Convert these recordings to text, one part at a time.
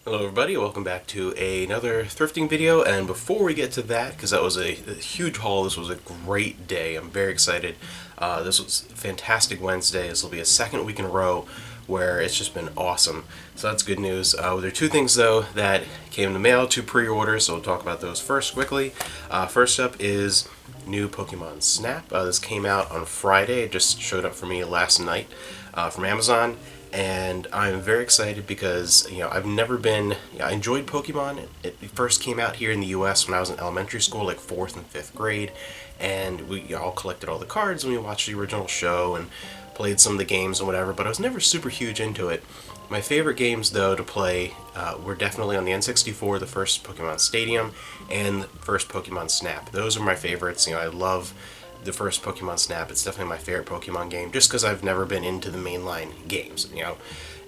Hello everybody, welcome back to another thrifting video, and before we get to that, because that was a huge haul, this was a great day, I'm very excited. This was a fantastic Wednesday. This will be a second week in a row where it's just been awesome, so that's good news. There are two things though that came in the mail, two pre-orders, so we'll talk about those first quickly. First up is new Pokemon Snap. This came out on Friday, it just showed up for me last night from Amazon. And I'm very excited because, I've never been, I enjoyed Pokemon. It first came out here in the US when I was in elementary school, like 4th and 5th grade, and we all collected all the cards and we watched the original show and played some of the games and whatever, but I was never super huge into it. My favorite games, though, to play were definitely on the N64, the first Pokemon Stadium, and the first Pokemon Snap. Those are my favorites. I love the first Pokemon Snap. It's definitely my favorite Pokemon game, just because I've never been into the mainline games,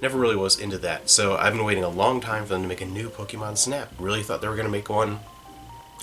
never really was into that. So I've been waiting a long time for them to make a new Pokemon Snap. Really thought they were going to make one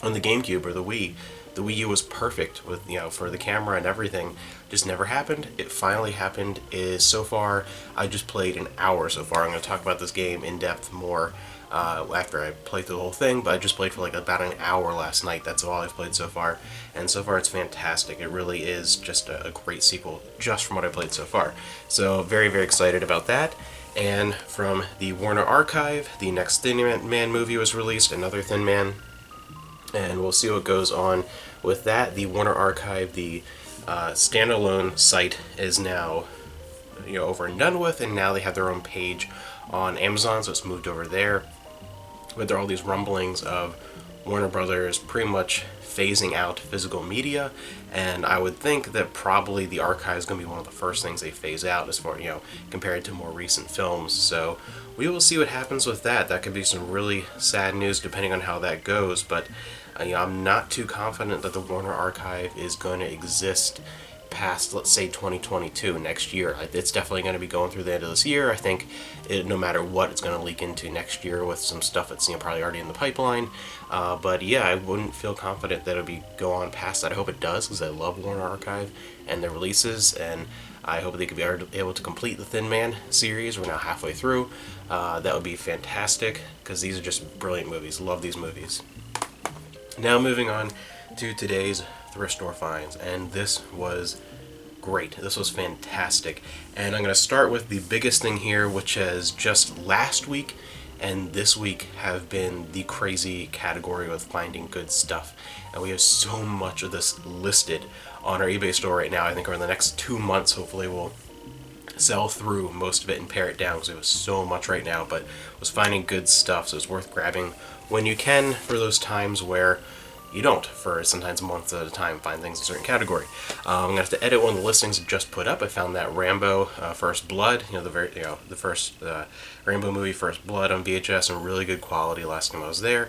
on the GameCube or the Wii. The Wii U was perfect with, for the camera and everything. Just never happened. It finally happened. So far, I just played an hour so far. I'm going to talk about this game in depth more after I played through the whole thing, but I just played for like about an hour last night. That's all I've played so far, and so far it's fantastic. It really is just a great sequel just from what I played so far. So very, very excited about that. And from the Warner Archive, the next Thin Man movie was released, another Thin Man, and we'll see what goes on with that. The Warner Archive, the standalone site, is now over and done with, and now they have their own page on Amazon, so it's moved over there. But there are all these rumblings of Warner Brothers pretty much phasing out physical media, and I would think that probably the archive is going to be one of the first things they phase out as far, compared to more recent films. So we will see what happens with that. That could be some really sad news depending on how that goes, but I'm not too confident that the Warner Archive is going to exist past, let's say, 2022, next year. It's definitely going to be going through the end of this year. I think no matter what, it's going to leak into next year with some stuff that's probably already in the pipeline. But yeah, I wouldn't feel confident that it'll go on past that. I hope it does, because I love Warner Archive and their releases, and I hope they could be able to complete the Thin Man series. We're now halfway through. That would be fantastic, because these are just brilliant movies. Love these movies. Now moving on to today's thrift store finds, and this was great. This was fantastic, and I'm going to start with the biggest thing here, which has just last week and this week have been the crazy category with finding good stuff, and we have so much of this listed on our eBay store right now. I think over the next 2 months, hopefully we'll sell through most of it and pare it down, because it was so much right now, but was finding good stuff, so it's worth grabbing when you can for those times where you don't, for sometimes months at a time, find things in a certain category. I'm gonna have to edit one of the listings I just put up. I found that Rambo First Blood, the first Rambo movie First Blood on VHS in really good quality last time I was there.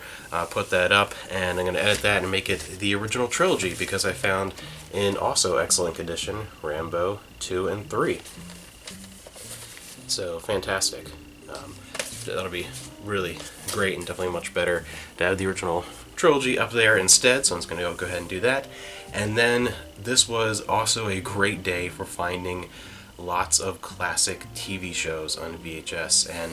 Put that up, and I'm gonna edit that and make it the original trilogy, because I found in also excellent condition Rambo 2 and 3. So fantastic. That'll be really great, and definitely much better to have the original trilogy up there instead, so I'm just going to go ahead and do that. And then this was also a great day for finding lots of classic TV shows on VHS, and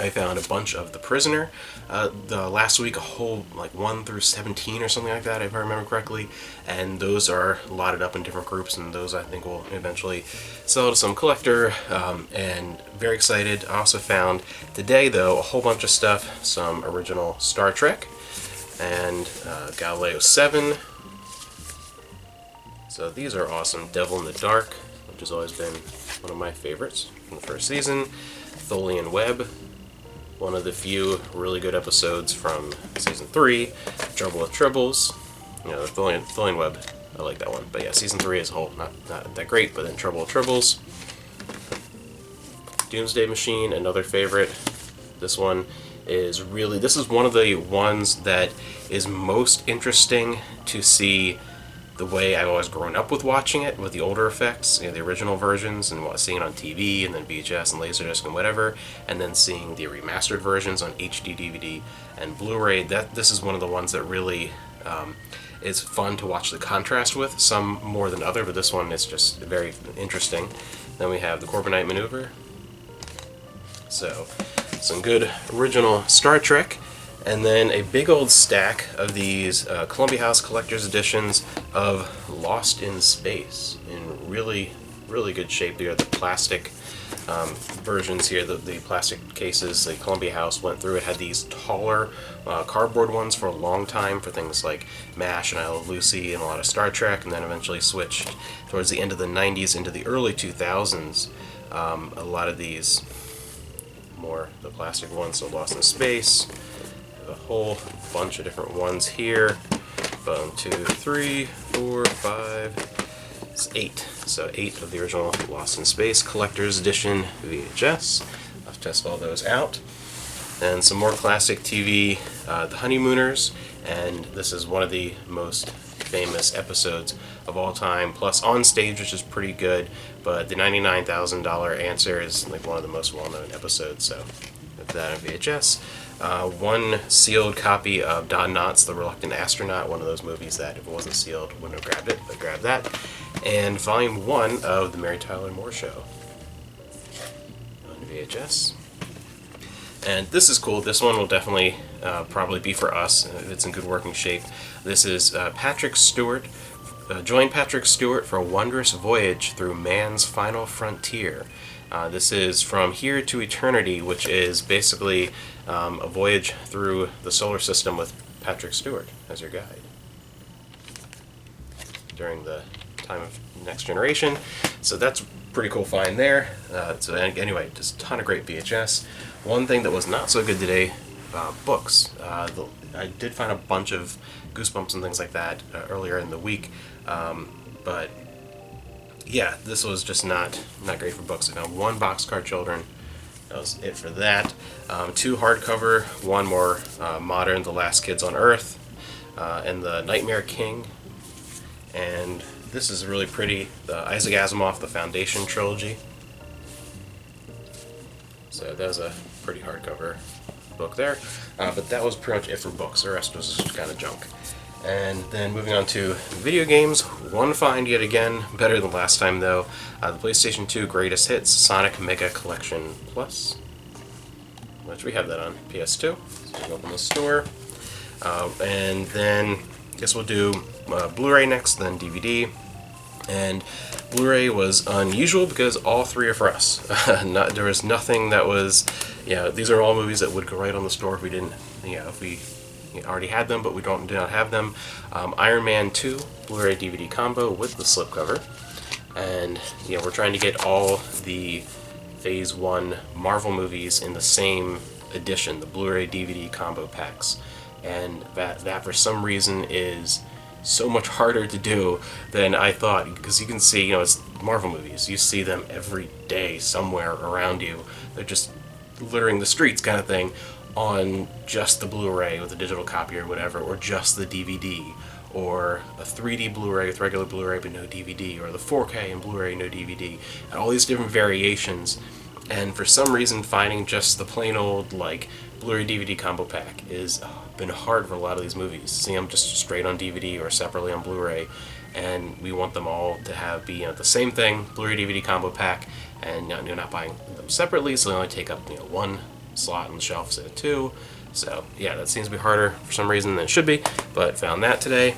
I found a bunch of The Prisoner. The last week, a whole 1 through 17 or something like that, if I remember correctly, and those are lotted up in different groups, and those I think will eventually sell to some collector, and very excited. I also found today, though, a whole bunch of stuff, some original Star Trek, and Galileo 7. So these are awesome. Devil in the Dark, which has always been one of my favorites from the first season. Tholian Web, one of the few really good episodes from season 3. Trouble with Tribbles, the Tholian Web, I like that one. But yeah, season 3 as a whole, not that great, but then Trouble with Tribbles. Doomsday Machine, another favorite. This one is this is one of the ones that is most interesting to see the way I've always grown up with watching it, with the older effects, the original versions, and seeing it on TV, and then VHS and Laserdisc and whatever, and then seeing the remastered versions on HD DVD and Blu-ray. This is one of the ones that really is fun to watch the contrast with, some more than other, but this one is just very interesting. Then we have the Corbinite Maneuver. So some good original Star Trek, and then a big old stack of these Columbia House Collector's Editions of Lost in Space in really, really good shape. They are the plastic versions here, the plastic cases. The Columbia House went through it, had these taller cardboard ones for a long time for things like MASH and I Love Lucy and a lot of Star Trek, and then eventually switched towards the end of the 90s into the early 2000s. A lot of these more the plastic ones, so Lost in Space, a whole bunch of different ones here. 1, 2, 3, 4, 5, it's 8. So 8 of the original Lost in Space Collector's Edition VHS. I'll test all those out. And some more classic TV, The Honeymooners, and this is one of the most famous episodes of all time, plus On Stage, which is pretty good, but the $99,000 Answer is like one of the most well-known episodes, so that on VHS. One sealed copy of Don Knotts, The Reluctant Astronaut, one of those movies that if it wasn't sealed wouldn't have grabbed it, but grabbed that. And Volume 1 of The Mary Tyler Moore Show on VHS. And this is cool. This one will definitely probably be for us. It's in good working shape. This is Patrick Stewart. Join Patrick Stewart for a wondrous voyage through man's final frontier. This is From Here to Eternity, which is basically a voyage through the solar system with Patrick Stewart as your guide during the time of Next Generation. So that's pretty cool find there. So anyway, just a ton of great VHS. One thing that was not so good today, books. I did find a bunch of Goosebumps and things like that earlier in the week, but yeah, this was just not great for books. I found 1 Boxcar Children. That was it for that. 2 hardcover, 1 more modern, The Last Kids on Earth, and The Nightmare King. And this is really pretty, the Isaac Asimov, The Foundation trilogy. So that was a pretty hardcover book there. But that was pretty much it for books. The rest was just kind of junk. And then moving on to video games, 1 find yet again, better than last time though. The PlayStation 2 Greatest Hits Sonic Mega Collection Plus, which we have that on PS2. So we can open the store. And then I guess we'll do Blu-ray next, then DVD. And Blu-ray was unusual because all 3 are for us. There was nothing that was, these are all movies that would go right on the store if we didn't, if we already had them, but we do not have them. Iron Man 2 Blu-ray DVD combo with the slipcover, and we're trying to get all the Phase 1 Marvel movies in the same edition, the Blu-ray DVD combo packs, and that for some reason is so much harder to do than I thought, because you can see, it's Marvel movies. You see them every day somewhere around you. They're just littering the streets kind of thing, on just the Blu-ray with a digital copy or whatever, or just the DVD, or a 3D Blu-ray with regular Blu-ray but no DVD, or the 4K and Blu-ray no DVD, and all these different variations. And for some reason, finding just the plain old Blu-ray DVD combo pack is been hard for a lot of these movies. See them just straight on DVD or separately on Blu-ray, and we want them all to be the same thing, Blu-ray DVD combo pack, and you're not buying them separately, so they only take up 1 slot on the shelf instead of 2. So yeah, that seems to be harder for some reason than it should be, but found that today.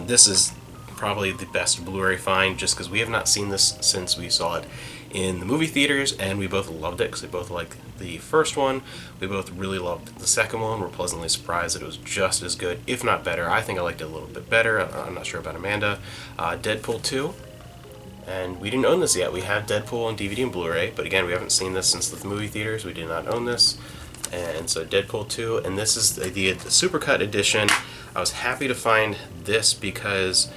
This is probably the best Blu-ray find, just because we have not seen this since we saw it in the movie theaters, and we both loved it because we both liked the first one. We both really loved the second one. We're pleasantly surprised that it was just as good, if not better. I think I liked it a little bit better. I'm not sure about Amanda. Deadpool 2. And we didn't own this yet. We have Deadpool on DVD and Blu-ray, but again, we haven't seen this since the movie theaters. We did not own this. And so Deadpool 2, and this is the Supercut edition. I was happy to find this because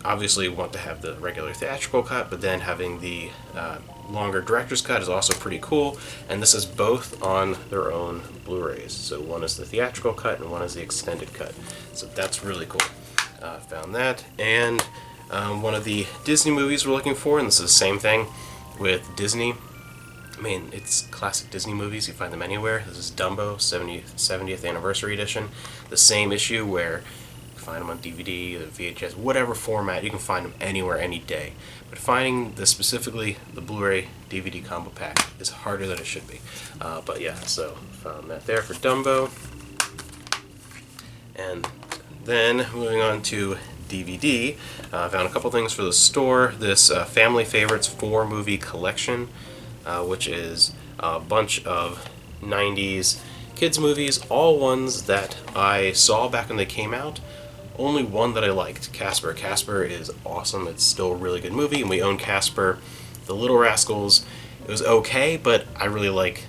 obviously we want to have the regular theatrical cut, but then having the longer director's cut is also pretty cool. And this is both on their own Blu-rays. So one is the theatrical cut and one is the extended cut. So that's really cool. Found that. And one of the Disney movies we're looking for, and this is the same thing with Disney. I mean, it's classic Disney movies. You find them anywhere. This is Dumbo, 70th Anniversary Edition. The same issue where can find them on DVD, the VHS, whatever format. You can find them anywhere, any day. But finding specifically the Blu-ray DVD combo pack is harder than it should be. But yeah, so found that there for Dumbo. And then moving on to DVD, I found a couple things for the store. This Family Favorites 4-movie collection, which is a bunch of 90s kids movies, all ones that I saw back when they came out. Only one that I liked, Casper. Casper is awesome. It's still a really good movie, and we own Casper. The Little Rascals, it was okay, but I really like,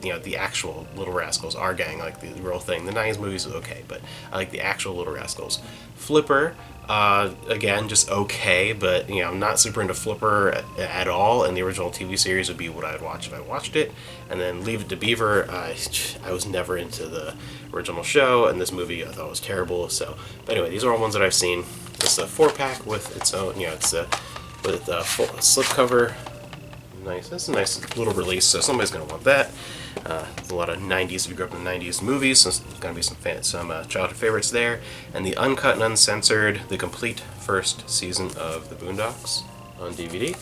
the actual Little Rascals, our gang, like the real thing. The 90s movies was okay, but I like the actual Little Rascals. Flipper, again, just okay, but I'm not super into Flipper at all, and the original TV series would be what I'd watch if I watched it. And then Leave It to Beaver, I was never into the original show, and this movie I thought was terrible. So, but anyway, these are all ones that I've seen. It's a 4-pack with its own, it's with a full slipcover. Nice. That's a nice little release, so somebody's gonna want that. There's a lot of 90s, if you grew up in the 90s movies, so there's gonna be some childhood favorites there. And the uncut and uncensored, the complete first season of The Boondocks on DVD.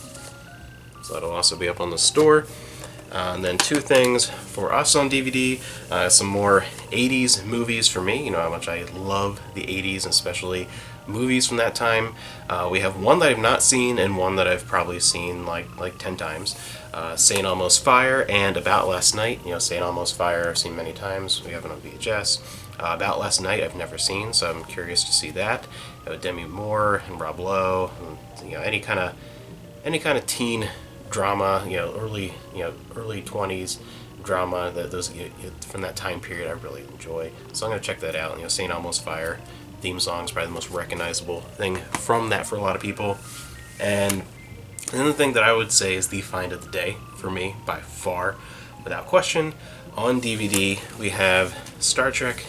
So that'll also be up on the store. And then 2 things for us on DVD, some more 80s movies for me. You know how much I love the 80s, especially movies from that time. We have one that I've not seen and one that I've probably seen like 10 times. St. Elmo's Fire and About Last Night. St. Elmo's Fire I've seen many times. We have it on VHS. About Last Night I've never seen, so I'm curious to see that. Demi Moore and Rob Lowe, and, any kind of teen drama, early 20s drama that those from that time period I really enjoy. So I'm gonna check that out. St. Elmo's Fire theme song is probably the most recognizable thing from that for a lot of people. And another thing that I would say is the find of the day for me, by far, without question. On DVD, we have Star Trek,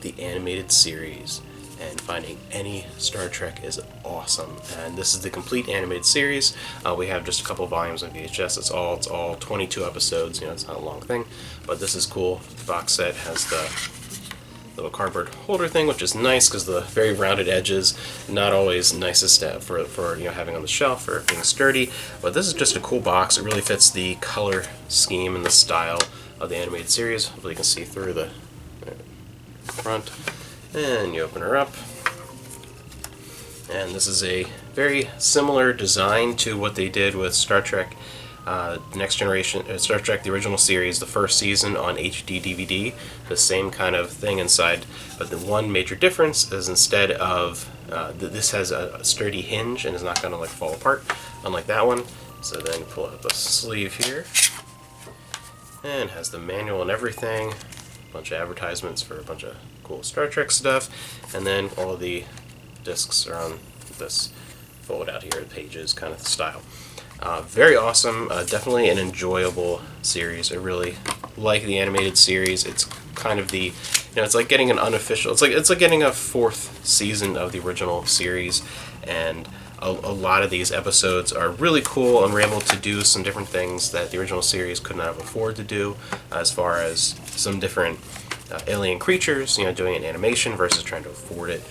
the animated series. And finding any Star Trek is awesome. And this is the complete animated series. We have just a couple volumes on VHS. It's all 22 episodes. It's not a long thing, but this is cool. The box set has the little cardboard holder thing, which is nice because the very rounded edges, not always nicest for having on the shelf or being sturdy. But this is just a cool box. It really fits the color scheme and the style of the animated series. Hopefully you can see through the front. And you open her up, and this is a very similar design to what they did with Star Trek The Next Generation, Star Trek the original series, the first season on HD DVD. The same kind of thing inside, but the one major difference is instead of this has a sturdy hinge and is not going to fall apart, unlike that one. So then you pull up a sleeve here, and has the manual and everything. Bunch of advertisements for a bunch of cool Star Trek stuff, and then all the discs are on this fold out here, pages kind of style. Very awesome, definitely an enjoyable series. I really like the animated series. It's kind of the, it's like getting an unofficial, it's like getting a 4th season of the original series, and a lot of these episodes are really cool, and we're able to do some different things that the original series could not afford to do, as far as some different alien creatures, doing an animation versus trying to afford it,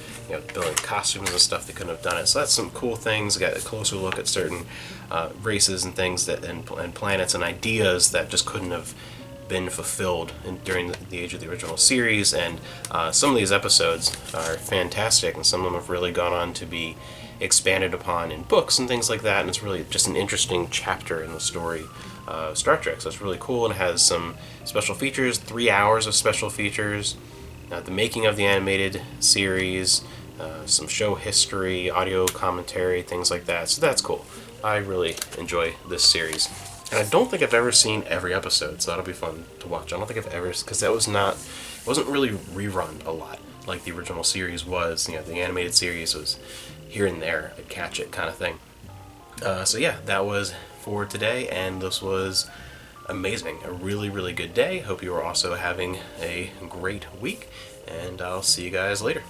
building costumes and stuff. They couldn't have done it. So that's some cool things. Got a closer look at certain races and things and planets and ideas that just couldn't have been fulfilled during the age of the original series. And some of these episodes are fantastic, and some of them have really gone on to be expanded upon in books and things like that, and it's really just an interesting chapter in the story of Star Trek. So it's really cool, and it has some special features, 3 hours of special features, the making of the animated series, some show history, audio commentary, things like that. So that's cool. I really enjoy this series, and I don't think I've ever seen every episode, so that'll be fun to watch. I don't think I've ever, because it wasn't really rerun a lot like the original series was. The animated series was here and there, I'd catch it kind of thing. So yeah, that was for today, and this was amazing. A really, really good day. Hope you are also having a great week, and I'll see you guys later.